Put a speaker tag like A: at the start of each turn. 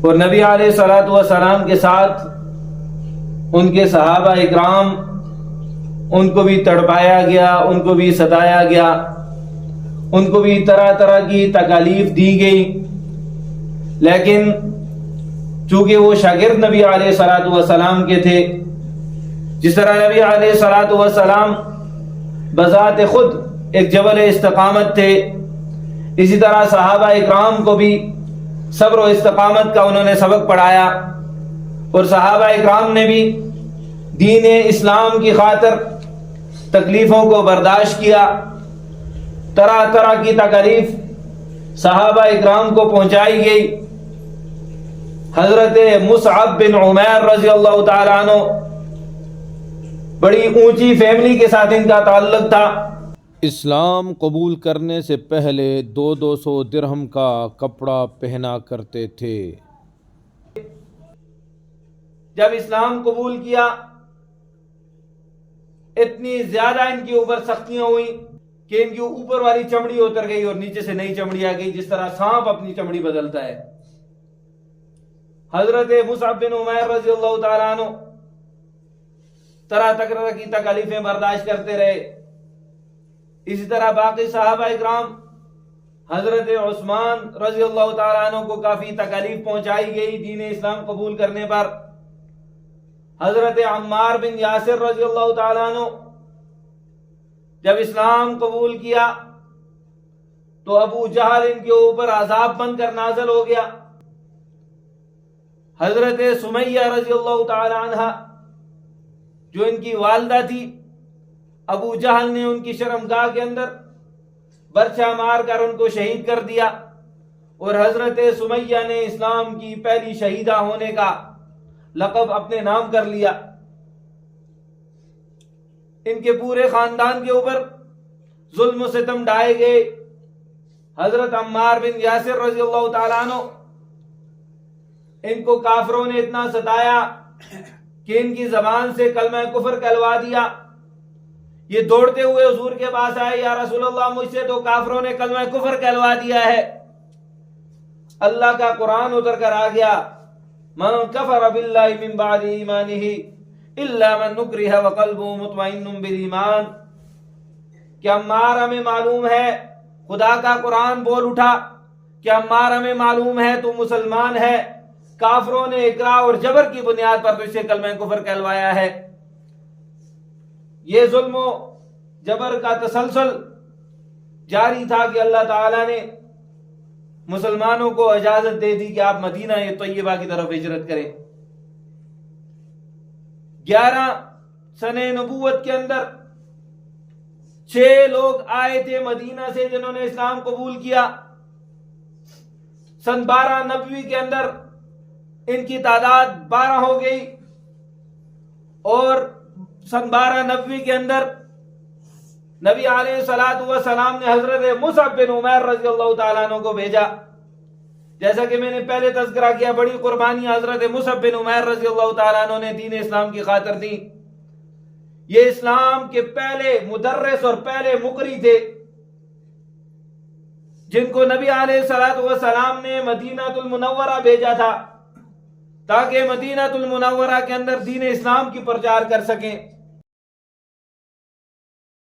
A: اور نبی علیہ الصلوۃ والسلام کے ساتھ ان کے صحابہ اکرام، ان کو بھی تڑپایا گیا، ان کو بھی ستایا گیا، ان کو بھی طرح طرح کی تکالیف دی گئی، لیکن چونکہ وہ شاگرد نبی علیہ الصلوۃ والسلام کے تھے، جس طرح نبی علیہ الصلوۃ والسلام بذات خود ایک جبل استقامت تھے، اسی طرح صحابہ اکرام کو بھی صبر و استقامت کا انہوں نے سبق پڑھایا، اور صحابہ اکرام نے بھی دین اسلام کی خاطر تکلیفوں کو برداشت کیا، طرح طرح کی تکالیف صحابہ اکرام کو پہنچائی گئی۔ حضرت مصعب بن عمیر رضی اللہ تعالیٰ عنہ بڑی اونچی فیملی کے ساتھ ان کا تعلق تھا۔
B: اسلام قبول کرنے سے پہلے 200 درہم کا کپڑا پہنا کرتے تھے۔
A: جب اسلام قبول کیا اتنی زیادہ ان کے اوپر سختیاں ہوئی کہ ان کی اوپر والی چمڑی اتر گئی اور نیچے سے نئی چمڑی آ گئی، جس طرح سانپ اپنی چمڑی بدلتا ہے۔ حضرت مصعب بن عمیر رضی اللہ تعالیٰ عنہ طرح طرح کی تکالیفیں برداشت کرتے رہے۔ اسی طرح باقی صحابہ اکرام، حضرت عثمان رضی اللہ تعالیٰ عنہ کو کافی تکالیف پہنچائی گئی دین اسلام قبول کرنے پر۔ حضرت عمار بن یاسر رضی اللہ تعالیٰ عنہ جب اسلام قبول کیا تو ابو جہل ان کے اوپر عذاب بن کر نازل ہو گیا۔ حضرت سمیہ رضی اللہ تعالی عنہ جو ان کی والدہ تھی، ابو جہل نے ان کی شرمگاہ کے اندر برچھا مار کر ان کو شہید کر دیا، اور حضرت سمیہ نے اسلام کی پہلی شہیدہ ہونے کا لقب اپنے نام کر لیا۔ ان کے پورے خاندان کے اوپر ظلم و ستم ڈھائے گئے۔ حضرت عمار بن یاسر رضی اللہ تعالیٰ عنہ، ان کو کافروں نے اتنا ستایا کہ ان کی زبان سے کلمہ کفر کہلوا دیا۔ یہ دوڑتے ہوئے حضور کے پاس آئے، یا رسول اللہ مجھ سے تو کافروں نے کلمہ کفر کہلوا دیا ہے۔ اللہ کا قرآن اتر کر آ گیا، من کفر باللہ من بعد ایمانہ الا من نکرہ وقلبہ مطمئن بالایمان۔ کہ عمار ہمیں معلوم ہے، خدا کا قرآن بول اٹھا کہ عمار ہمیں معلوم ہے تو مسلمان ہے، کافروں نے اکراہ اور جبر کی بنیاد پر تجھ سے کلمہ کفر کہلوایا ہے۔ یہ ظلم و جبر کا تسلسل جاری تھا کہ اللہ تعالیٰ نے مسلمانوں کو اجازت دے دی کہ آپ مدینہ طیبہ کی طرف ہجرت کریں۔ 11 سنہ نبوت کے اندر 6 لوگ آئے تھے مدینہ سے جنہوں نے اسلام قبول کیا۔ سن 12 نبوی کے اندر ان کی تعداد 12 ہو گئی، اور سن 12 نبوی کے اندر نبی علیہ الصلوۃ والسلام نے حضرت مصعب بن عمیر رضی اللہ تعالیٰ عنہ کو بھیجا۔ جیسا کہ میں نے پہلے تذکرہ کیا، بڑی قربانی حضرت مصعب بن عمیر رضی اللہ تعالیٰ عنہ نے دین اسلام کی خاطر دی۔ یہ اسلام کے پہلے مدرس اور پہلے مقری تھے، جن کو نبی علیہ الصلوۃ والسلام نے مدینہ المنورہ بھیجا تھا تاکہ مدینہ المنورہ کے اندر دین اسلام کی پرچار کر سکیں۔